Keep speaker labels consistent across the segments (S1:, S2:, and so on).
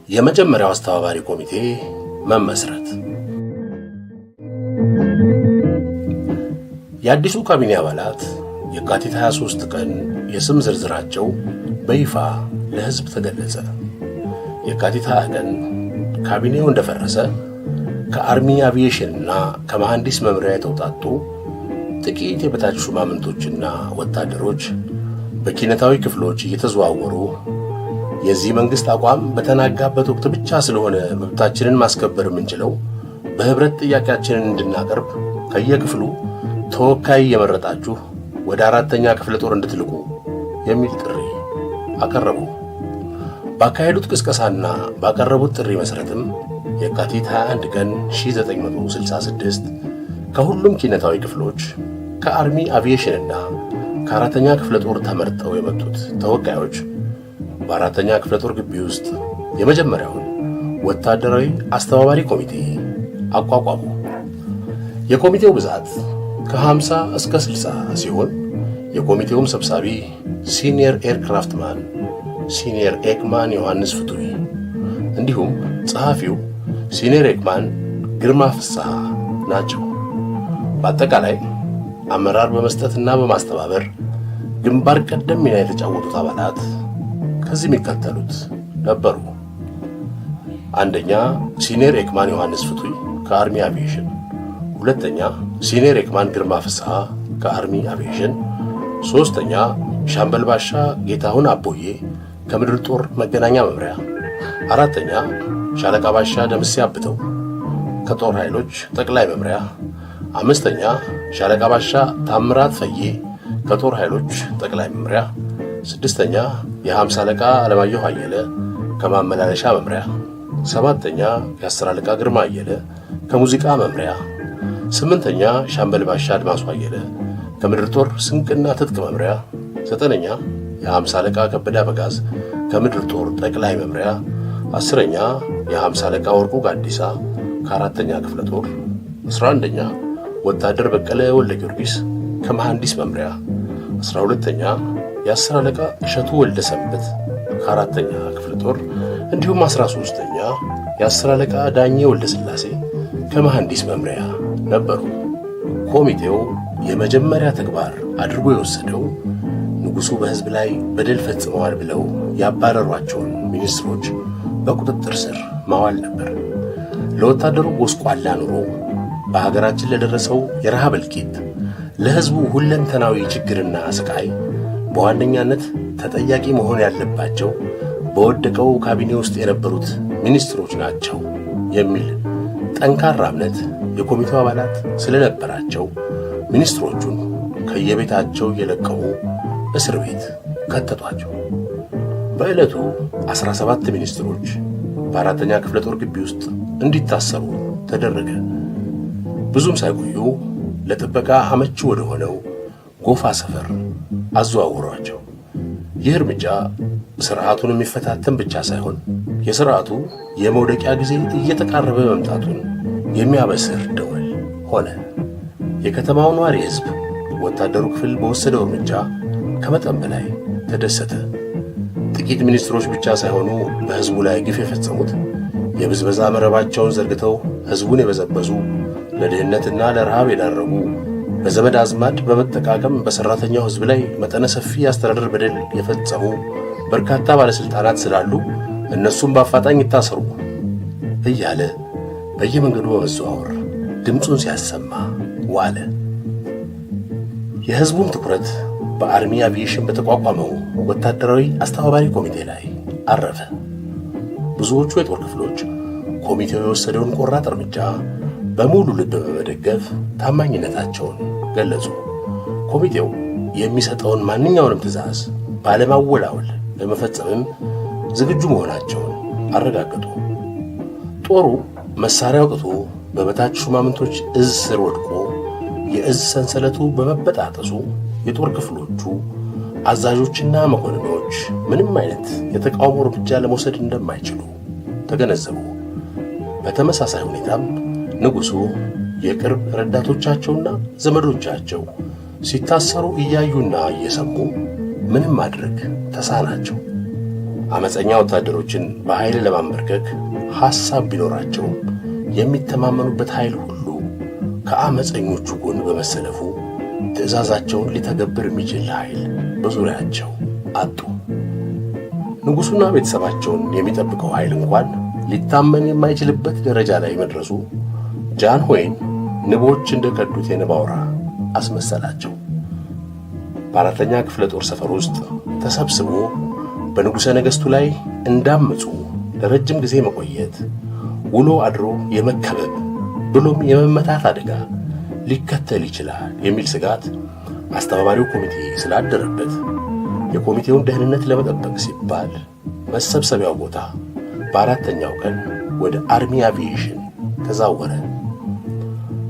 S1: የመጀመሪያው አስተባባሪ ኮሚቴ መመስረት። የአዲሱ ካቢኔ አባላት የካቲት 23 ቀን የስም ዝርዝራቸው በይፋ ለሕዝብ ተገለጸ። የካቲት 20 ቀን ካቢኔው እንደፈረሰ ከአርሚ አቪዬሽንና ከመሐንዲስ መምሪያ የተውጣጡ ጥቂት የበታች ሹማምንቶችና ወታደሮች በኪነታዊ ክፍሎች እየተዘዋወሩ የዚህ መንግሥት አቋም በተናጋበት ወቅት ብቻ ስለሆነ መብታችንን ማስከበር የምንችለው በህብረት ጥያቄያችንን እንድናቀርብ ከየክፍሉ ተወካይ እየመረጣችሁ ወደ 4ኛ ክፍለ ጦር እንድትልቁ የሚል ጥሪ አቀረቡ። ባካሄዱት ቅስቀሳና ባቀረቡት ጥሪ መሠረትም የካቲት 21 ቀን 1966 ከሁሉም ኪነታዊ ክፍሎች ከአርሚ አቪዬሽንና ከ4ኛ ክፍለ ጦር ተመርጠው የመጡት ተወካዮች በ4ኛ ክፍለ ጦር ግቢ ውስጥ የመጀመሪያውን ወታደራዊ አስተባባሪ ኮሚቴ አቋቋሙ። የኮሚቴው ብዛት ከ50 እስከ 60 ሲሆን የኮሚቴውም ሰብሳቢ ሲኒየር ኤርክራፍትማን ሲኒየር ኤክማን ዮሐንስ ፍቱይ እንዲሁም ጸሐፊው ሲኒየር ኤክማን ግርማ ፍስሐ ናቸው። በአጠቃላይ አመራር በመስጠትና በማስተባበር ግንባር ቀደም ሚና የተጫወቱት አባላት ከዚህ የሚከተሉት ነበሩ። አንደኛ ሲኒየር ኤክማን ዮሐንስ ፍቱይ ከአርሚ አቪዬሽን፣ ሁለተኛ ሲኒየር ኤክማን ግርማ ፍስሐ ከአርሚ አቪዬሽን፣ ሶስተኛ ሻምበል ባሻ ጌታሁን አቦዬ ከምድር ጦር መገናኛ መምሪያ፣ አራተኛ ሻለቃ ባሻ ደምሴ አብተው ከጦር ኃይሎች ጠቅላይ መምሪያ፣ አምስተኛ ሻለቃ ባሻ ታምራት ፈዬ ከጦር ኃይሎች ጠቅላይ መምሪያ፣ ስድስተኛ የ50 አለቃ አለማየሁ አየለ ከማመላለሻ መምሪያ፣ ሰባተኛ የ10 አለቃ ግርማ አየለ ከሙዚቃ መምሪያ፣ ስምንተኛ ሻምበል ባሻ አድማሱ አየለ ከምድር ጦር ስንቅና ትጥቅ መምሪያ፣ ዘጠነኛ የ50 አለቃ ከበደ አበጋዝ ከምድር ጦር ጠቅላይ መምሪያ፣ 10ኛ የ50 አለቃ ወርቁ ጋዲሳ ከ4ኛ ክፍለ ጦር፣ 11ኛ ወታደር በቀለ ወልደ ጊዮርጊስ ከመሐንዲስ መምሪያ፣ 12ኛ የ10 አለቃ እሸቱ ወልደ ሰንበት ከ4ኛ ክፍለ ጦር እንዲሁም 13ኛ የ10 አለቃ ዳኜ ወልደ ሥላሴ ከመሐንዲስ መምሪያ ነበሩ። ኮሚቴው የመጀመሪያ ተግባር አድርጎ የወሰደው ንጉሡ በሕዝብ ላይ በደል ፈጽመዋል ብለው ያባረሯቸውን ሚኒስትሮች በቁጥጥር ስር ማዋል ነበር። ለወታደሩ ጎስቋላ ኑሮ፣ በሀገራችን ለደረሰው የረሃብ እልቂት፣ ለሕዝቡ ሁለንተናዊ ችግርና ስቃይ በዋነኛነት ተጠያቂ መሆን ያለባቸው በወደቀው ካቢኔ ውስጥ የነበሩት ሚኒስትሮች ናቸው የሚል ጠንካራ እምነት የኮሚቴው አባላት ስለነበራቸው ሚኒስትሮቹን ከየቤታቸው እየለቀሙ እስር ቤት ከተቷቸው። በዕለቱ 17 ሚኒስትሮች በ4ኛ ክፍለ ጦር ግቢ ውስጥ እንዲታሰሩ ተደረገ። ብዙም ሳይቆዩ ለጥበቃ አመቺ ወደ ሆነው ጎፋ ሰፈር አዘዋወሯቸው። ይህ እርምጃ ስርዓቱን የሚፈታተን ብቻ ሳይሆን የስርዓቱ የመውደቂያ ጊዜ እየተቃረበ መምጣቱን የሚያበስር ደወል ሆነ። የከተማው ነዋሪ ሕዝብ ወታደሩ ክፍል በወሰደው እርምጃ ከመጠን በላይ ተደሰተ። ጥቂት ሚኒስትሮች ብቻ ሳይሆኑ በሕዝቡ ላይ ግፍ የፈጸሙት የብዝበዛ መረባቸውን ዘርግተው ሕዝቡን የበዘበዙ፣ ለድህነትና ለረሃብ የዳረጉ፣ በዘመድ አዝማድ በመጠቃቀም በሠራተኛው ሕዝብ ላይ መጠነ ሰፊ አስተዳደር በደል የፈጸሙ በርካታ ባለሥልጣናት ስላሉ እነሱም በአፋጣኝ ይታሰሩ እያለ በየመንገዱ በመዘዋወር ድምፁን ሲያሰማ ዋለ። የሕዝቡም ትኩረት በአርሚ አቪዬሽን በተቋቋመው ወታደራዊ አስተባባሪ ኮሚቴ ላይ አረፈ። ብዙዎቹ የጦር ክፍሎች ኮሚቴው የወሰደውን ቆራጥ እርምጃ በሙሉ ልብ በመደገፍ ታማኝነታቸውን ገለጹ። ኮሚቴው የሚሰጠውን ማንኛውንም ትዕዛዝ ባለማወላወል ለመፈጸምም ዝግጁ መሆናቸውን አረጋገጡ። ጦሩ መሳሪያ አውጥቶ በበታች ሹማምንቶች እዝ ስር ወድቆ የእዝ ሰንሰለቱ በመበጣጠሱ የጦር ክፍሎቹ አዛዦችና መኮንኖች ምንም አይነት የተቃውሞ እርምጃ ለመውሰድ እንደማይችሉ ተገነዘቡ። በተመሳሳይ ሁኔታም ንጉሡ የቅርብ ረዳቶቻቸውና ዘመዶቻቸው ሲታሰሩ እያዩና እየሰሙ ምንም ማድረግ ተሳናቸው። አመፀኛ ወታደሮችን በኃይል ለማንበርከክ ሐሳብ ቢኖራቸውም የሚተማመኑበት ኃይል ሁሉ ከአመፀኞቹ ጎን በመሰለፉ ትዕዛዛቸውን ሊተገብር የሚችል ኃይል በዙሪያቸው አጡ። ንጉሡና ቤተሰባቸውን የሚጠብቀው ኃይል እንኳን ሊታመን የማይችልበት ደረጃ ላይ መድረሱ ጃንሆይን ንቦች እንደከዱት የንብ አውራ አስመሰላቸው። በአራተኛ ክፍለ ጦር ሰፈር ውስጥ ተሰብስቦ በንጉሠ ነገሥቱ ላይ እንዳመፁ ለረጅም ጊዜ መቆየት ውሎ አድሮ የመከበብ ብሎም የመመታት አደጋ ሊከተል ይችላል የሚል ስጋት አስተባባሪው ኮሚቴ ስላደረበት የኮሚቴውን ደህንነት ለመጠበቅ ሲባል መሰብሰቢያው ቦታ በአራተኛው ቀን ወደ አርሚ አቪዬሽን ተዛወረ።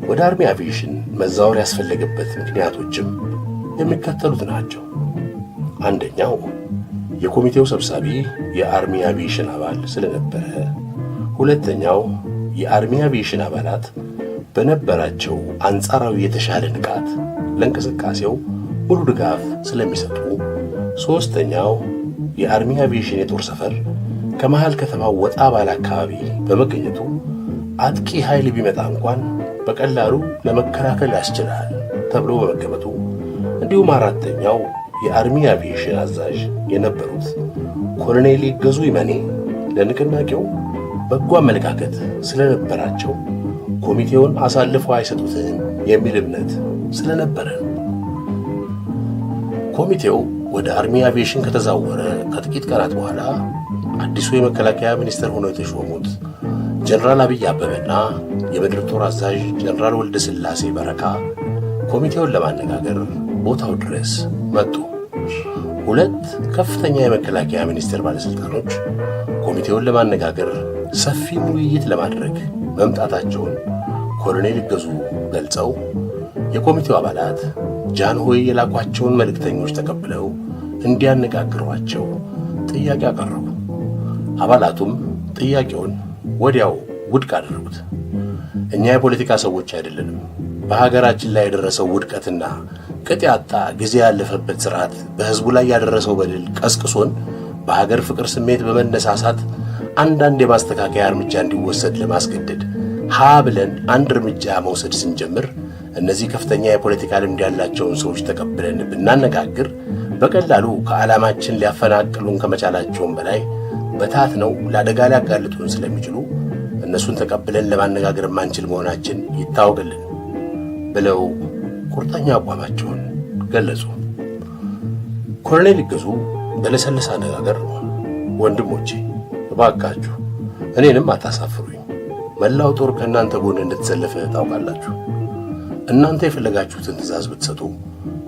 S1: ወደ አርሚ አቪዬሽን መዛወር ያስፈለገበት ምክንያቶችም የሚከተሉት ናቸው። አንደኛው የኮሚቴው ሰብሳቢ የአርሚ አቪዬሽን አባል ስለነበረ፣ ሁለተኛው የአርሚ አቪዬሽን አባላት በነበራቸው አንጻራዊ የተሻለ ንቃት ለእንቅስቃሴው ሙሉ ድጋፍ ስለሚሰጡ፣ ሦስተኛው የአርሚ አቪዬሽን የጦር ሰፈር ከመሃል ከተማው ወጣ ባለ አካባቢ በመገኘቱ አጥቂ ኃይል ቢመጣ እንኳን በቀላሉ ለመከላከል ያስችላል ተብሎ በመገመቱ፣ እንዲሁም አራተኛው የአርሚ አቪዬሽን አዛዥ የነበሩት ኮሎኔል ይገዙ ይመኔ ለንቅናቄው በጎ አመለካከት ስለነበራቸው ኮሚቴውን አሳልፈው አይሰጡትም የሚል እምነት ስለነበረ ነው። ኮሚቴው ወደ አርሚ አቪዬሽን ከተዛወረ ከጥቂት ቀናት በኋላ አዲሱ የመከላከያ ሚኒስትር ሆነው የተሾሙት ጀነራል አብይ አበበና የምድር ጦር አዛዥ ጀነራል ወልደ ስላሴ በረካ ኮሚቴውን ለማነጋገር ቦታው ድረስ መጡ። ሁለት ከፍተኛ የመከላከያ ሚኒስቴር ባለስልጣኖች ኮሚቴውን ለማነጋገር ሰፊ ውይይት ለማድረግ መምጣታቸውን ኮሎኔል ይገዙ ገልጸው የኮሚቴው አባላት ጃንሆይ የላኳቸውን መልእክተኞች ተቀብለው እንዲያነጋግሯቸው ጥያቄ አቀረቡ። አባላቱም ጥያቄውን ወዲያው ውድቅ አደረጉት። እኛ የፖለቲካ ሰዎች አይደለንም። በሀገራችን ላይ የደረሰው ውድቀትና ቅጥ ያጣ ጊዜ ያለፈበት ስርዓት በሕዝቡ ላይ ያደረሰው በደል ቀስቅሶን በሀገር ፍቅር ስሜት በመነሳሳት አንዳንድ የማስተካከያ እርምጃ እንዲወሰድ ለማስገደድ ሀ ብለን አንድ እርምጃ መውሰድ ስንጀምር እነዚህ ከፍተኛ የፖለቲካ ልምድ ያላቸውን ሰዎች ተቀብለን ብናነጋግር በቀላሉ ከዓላማችን ሊያፈናቅሉን ከመቻላቸውም በላይ በታት ነው ለአደጋ ሊያጋልጡን ስለሚችሉ እነሱን ተቀብለን ለማነጋገር ማንችል መሆናችን ይታወቅልን ብለው ቁርጠኛ አቋማቸውን ገለጹ። ኮሎኔል ይገዙ በለሰለሰ አነጋገር ወንድሞቼ እባካችሁ እኔንም አታሳፍሩኝ፣ መላው ጦር ከእናንተ ጎን እንደተሰለፈ ታውቃላችሁ። እናንተ የፈለጋችሁትን ትእዛዝ ብትሰጡ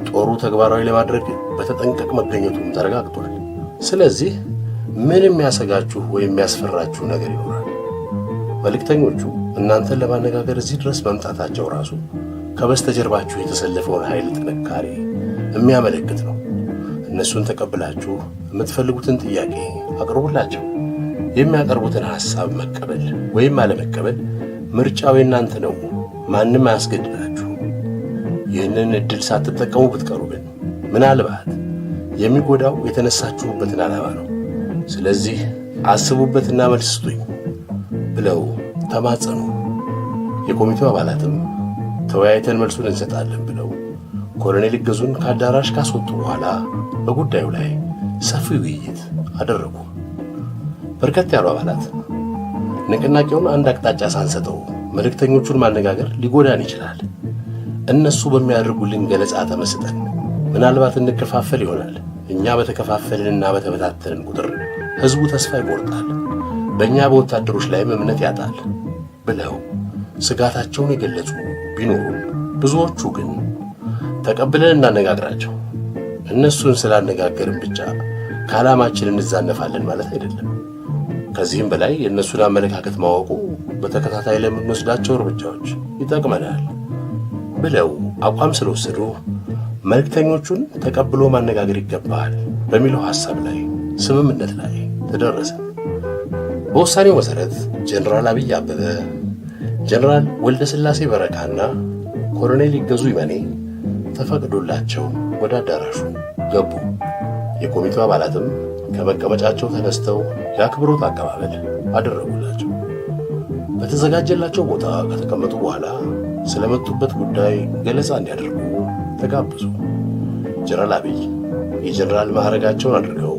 S1: ጦሩ ተግባራዊ ለማድረግ በተጠንቀቅ መገኘቱም ተረጋግጧል። ስለዚህ ምንም የሚያሰጋችሁ ወይም የሚያስፈራችሁ ነገር ይኖራል? መልእክተኞቹ እናንተን ለማነጋገር እዚህ ድረስ መምጣታቸው ራሱ ከበስተጀርባችሁ የተሰለፈውን ኃይል ጥንካሬ የሚያመለክት ነው። እነሱን ተቀብላችሁ የምትፈልጉትን ጥያቄ አቅርቡላቸው። የሚያቀርቡትን ሐሳብ መቀበል ወይም አለመቀበል ምርጫው የእናንተ ነው። ማንም አያስገድዳችሁ። ይህንን ዕድል ሳትጠቀሙ ብትቀሩ ግን ምናልባት የሚጎዳው የተነሳችሁበትን ዓላማ ነው። ስለዚህ አስቡበትና መልስ ስጡኝ ብለው ተማጸኑ። የኮሚቴው አባላትም ተወያይተን መልሱን እንሰጣለን ብለው ኮሎኔል ይገዙን ከአዳራሽ ካስወጡ በኋላ በጉዳዩ ላይ ሰፊ ውይይት አደረጉ። በርከት ያሉ አባላት ንቅናቄውን አንድ አቅጣጫ ሳንሰጠው መልእክተኞቹን ማነጋገር ሊጎዳን ይችላል፣ እነሱ በሚያደርጉልን ገለጻ ተመስጠን ምናልባት እንከፋፈል ይሆናል። እኛ በተከፋፈልንና በተበታተንን ቁጥር ሕዝቡ ተስፋ ይቆርጣል፣ በእኛ በወታደሮች ላይም እምነት ያጣል ብለው ስጋታቸውን የገለጹ ቢኖሩም ብዙዎቹ ግን ተቀብለን እናነጋግራቸው፣ እነሱን ስላነጋገርን ብቻ ከዓላማችን እንዛነፋለን ማለት አይደለም፣ ከዚህም በላይ የእነሱን አመለካከት ማወቁ በተከታታይ ለምንወስዳቸው እርምጃዎች ይጠቅመናል ብለው አቋም ስለወሰዱ መልእክተኞቹን ተቀብሎ ማነጋገር ይገባል በሚለው ሐሳብ ላይ ስምምነት ላይ ተደረሰ። በውሳኔው መሠረት ጀነራል አብይ አበበ፣ ጀነራል ወልደ ስላሴ በረካና ኮሎኔል ይገዙ ይመኔ ተፈቅዶላቸው ወደ አዳራሹ ገቡ። የኮሚቴው አባላትም ከመቀመጫቸው ተነስተው የአክብሮት አቀባበል አደረጉላቸው። በተዘጋጀላቸው ቦታ ከተቀመጡ በኋላ ስለመጡበት ጉዳይ ገለጻ እንዲያደርጉ ተጋበዙ። ጀነራል አብይ የጀነራል ማዕረጋቸውን አድርገው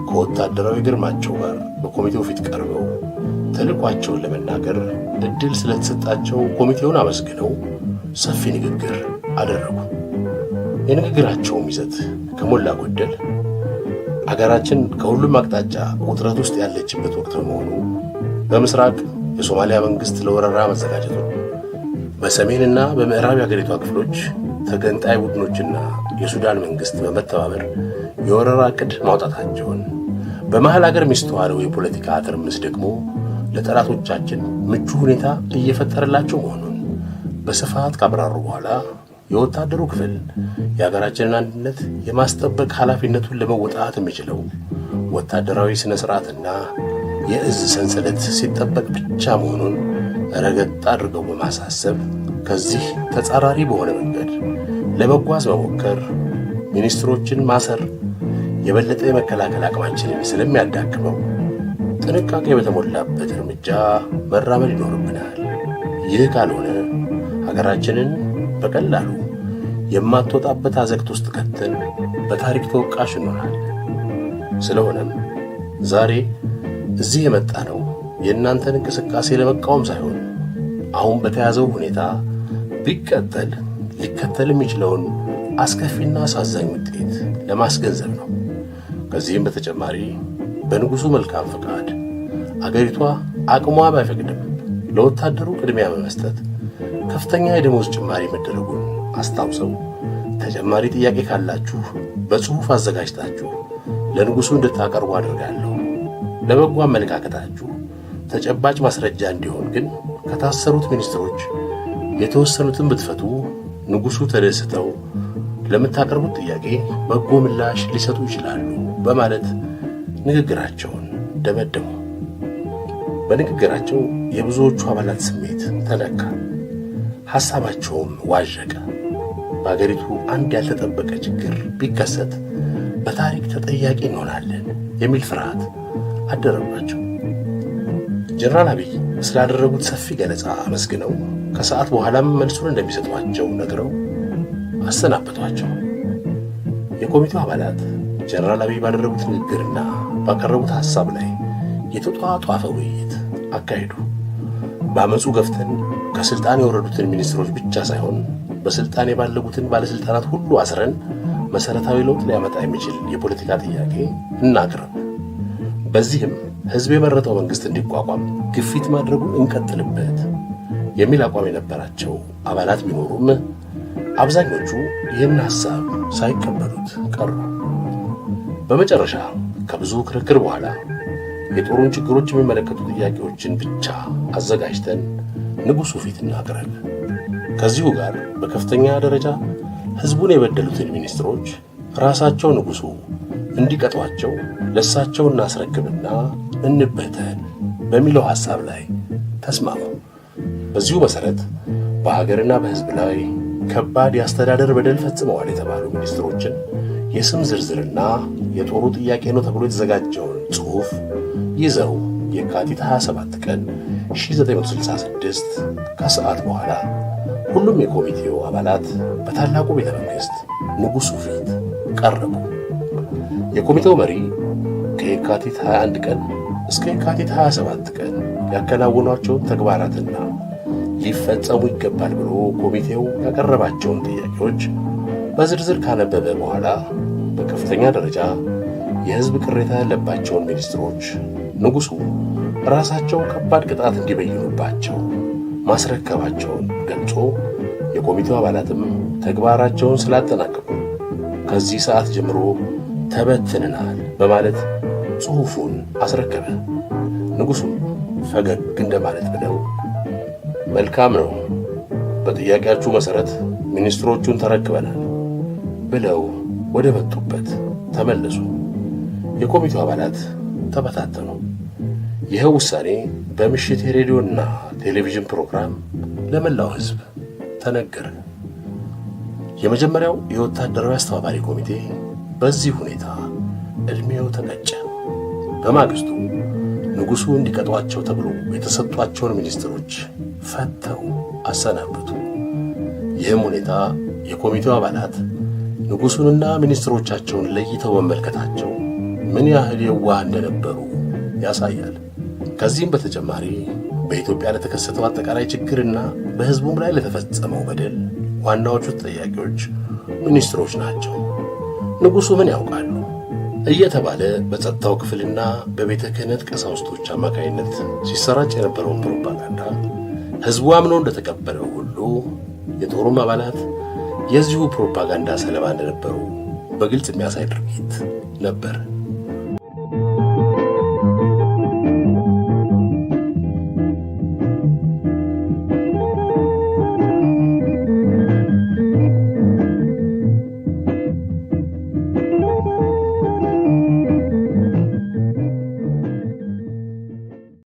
S1: ከወታደራዊ ግርማቸው ጋር በኮሚቴው ፊት ቀርበው ተልዕኳቸውን ለመናገር እድል ስለተሰጣቸው ኮሚቴውን አመስግነው ሰፊ ንግግር አደረጉ። የንግግራቸውም ይዘት ከሞላ ጎደል አገራችን ከሁሉም አቅጣጫ ውጥረት ውስጥ ያለችበት ወቅት በመሆኑ በምስራቅ የሶማሊያ መንግስት ለወረራ መዘጋጀቱ፣ በሰሜንና በምዕራብ የአገሪቷ ክፍሎች ተገንጣይ ቡድኖችና የሱዳን መንግስት በመተባበር የወረራ ዕቅድ ማውጣታቸውን፣ በመሃል አገር የሚስተዋለው የፖለቲካ ትርምስ ደግሞ ለጠላቶቻችን ምቹ ሁኔታ እየፈጠረላቸው መሆኑን በስፋት ካብራሩ በኋላ የወታደሩ ክፍል የሀገራችንን አንድነት የማስጠበቅ ኃላፊነቱን ለመወጣት የሚችለው ወታደራዊ ስነ ስርዓትና የእዝ ሰንሰለት ሲጠበቅ ብቻ መሆኑን ረገጥ አድርገው በማሳሰብ ከዚህ ተጻራሪ በሆነ መንገድ ለመጓዝ መሞከር ሚኒስትሮችን ማሰር የበለጠ የመከላከል አቅማችንን ስለሚያዳክመው ጥንቃቄ በተሞላበት እርምጃ መራመድ ይኖርብናል። ይህ ካልሆነ ሀገራችንን በቀላሉ የማትወጣበት አዘቅት ውስጥ ከተን በታሪክ ተወቃሽ እንሆናለን። ስለሆነም ዛሬ እዚህ የመጣ ነው የእናንተን እንቅስቃሴ ለመቃወም ሳይሆን አሁን በተያዘው ሁኔታ ቢቀጠል ሊከተል የሚችለውን አስከፊና አሳዛኝ ውጤት ለማስገንዘብ ነው። ከዚህም በተጨማሪ በንጉሡ መልካም ፈቃድ አገሪቷ አቅሟ ባይፈቅድም ለወታደሩ ቅድሚያ በመስጠት ከፍተኛ የደሞዝ ጭማሪ መደረጉን አስታውሰው ተጨማሪ ጥያቄ ካላችሁ በጽሑፍ አዘጋጅታችሁ ለንጉሡ እንድታቀርቡ አድርጋለሁ። ለበጎ አመለካከታችሁ ተጨባጭ ማስረጃ እንዲሆን ግን ከታሰሩት ሚኒስትሮች የተወሰኑትን ብትፈቱ ንጉሡ ተደስተው ለምታቀርቡት ጥያቄ በጎ ምላሽ ሊሰጡ ይችላሉ በማለት ንግግራቸውን ደመደሙ። በንግግራቸው የብዙዎቹ አባላት ስሜት ተነካ፣ ሐሳባቸውም ዋዠቀ። በአገሪቱ አንድ ያልተጠበቀ ችግር ቢከሰት በታሪክ ተጠያቂ እንሆናለን የሚል ፍርሃት አደረባቸው። ጀነራል አብይ ስላደረጉት ሰፊ ገለጻ አመስግነው ከሰዓት በኋላም መልሱን እንደሚሰጧቸው ነግረው አሰናበቷቸው። የኮሚቴው አባላት ጀነራል አብይ ባደረጉት ንግግርና ባቀረቡት ሐሳብ ላይ የተጧጧፈ ውይይት አካሄዱ። በአመፁ ገፍተን ከስልጣን የወረዱትን ሚኒስትሮች ብቻ ሳይሆን በስልጣን የባለጉትን ባለስልጣናት ሁሉ አስረን መሰረታዊ ለውጥ ሊያመጣ የሚችል የፖለቲካ ጥያቄ እናቅርብ፣ በዚህም ህዝብ የመረጠው መንግስት እንዲቋቋም ግፊት ማድረጉን እንቀጥልበት የሚል አቋም የነበራቸው አባላት ቢኖሩም አብዛኞቹ ይህን ሐሳብ ሳይቀበሉት ቀሩ። በመጨረሻ ከብዙ ክርክር በኋላ የጦሩን ችግሮች የሚመለከቱ ጥያቄዎችን ብቻ አዘጋጅተን ንጉሡ ፊት እናቅርብ፣ ከዚሁ ጋር በከፍተኛ ደረጃ ህዝቡን የበደሉትን ሚኒስትሮች ራሳቸው ንጉሡ እንዲቀጧቸው ለእሳቸው እናስረክብና እንበተን በሚለው ሐሳብ ላይ ተስማሙ። በዚሁ መሠረት በሀገርና በህዝብ ላይ ከባድ የአስተዳደር በደል ፈጽመዋል የተባሉ ሚኒስትሮችን የስም ዝርዝርና የጦሩ ጥያቄ ነው ተብሎ የተዘጋጀውን ጽሑፍ ይዘው የካቲት 27 ቀን 1966 ከሰዓት በኋላ ሁሉም የኮሚቴው አባላት በታላቁ ቤተ መንግሥት ንጉሡ ፊት ቀረቡ። የኮሚቴው መሪ ከየካቲት 21 ቀን እስከ የካቲት 27 ቀን ያከናወኗቸውን ተግባራትና ሊፈጸሙ ይገባል ብሎ ኮሚቴው ያቀረባቸውን ጥያቄዎች በዝርዝር ካነበበ በኋላ በከፍተኛ ደረጃ የሕዝብ ቅሬታ ያለባቸውን ሚኒስትሮች ንጉሡ ራሳቸው ከባድ ቅጣት እንዲበይኑባቸው ማስረከባቸውን ገልጾ የኮሚቴው አባላትም ተግባራቸውን ስላጠናቀቁ ከዚህ ሰዓት ጀምሮ ተበትንናል በማለት ጽሑፉን አስረከበ። ንጉሡም ፈገግ እንደማለት ብለው መልካም ነው፣ በጥያቄያችሁ መሠረት ሚኒስትሮቹን ተረክበናል ብለው ወደ መጡበት ተመለሱ። የኮሚቴው አባላት ተበታተኑ። ይህ ውሳኔ በምሽት የሬዲዮና ቴሌቪዥን ፕሮግራም ለመላው ሕዝብ ተነገረ። የመጀመሪያው የወታደራዊ አስተባባሪ ኮሚቴ በዚህ ሁኔታ ዕድሜው ተቀጨ። በማግስቱ ንጉሡ እንዲቀጧቸው ተብሎ የተሰጧቸውን ሚኒስትሮች ፈተው አሰናበቱ። ይህም ሁኔታ የኮሚቴው አባላት ንጉሡንና ሚኒስትሮቻቸውን ለይተው መመልከታቸው ምን ያህል የዋህ እንደነበሩ ያሳያል። ከዚህም በተጨማሪ በኢትዮጵያ ለተከሰተው አጠቃላይ ችግርና በሕዝቡም ላይ ለተፈጸመው በደል ዋናዎቹ ተጠያቂዎች ሚኒስትሮች ናቸው። ንጉሡ ምን ያውቃሉ እየተባለ በጸጥታው ክፍልና በቤተ ክህነት ቀሳውስቶች አማካይነት ሲሰራጭ የነበረውን ፕሮፓጋንዳ ሕዝቡ አምኖ እንደተቀበለው ሁሉ የጦሩም አባላት የዚሁ ፕሮፓጋንዳ ሰለባ እንደነበሩ በግልጽ የሚያሳይ ድርጊት ነበር።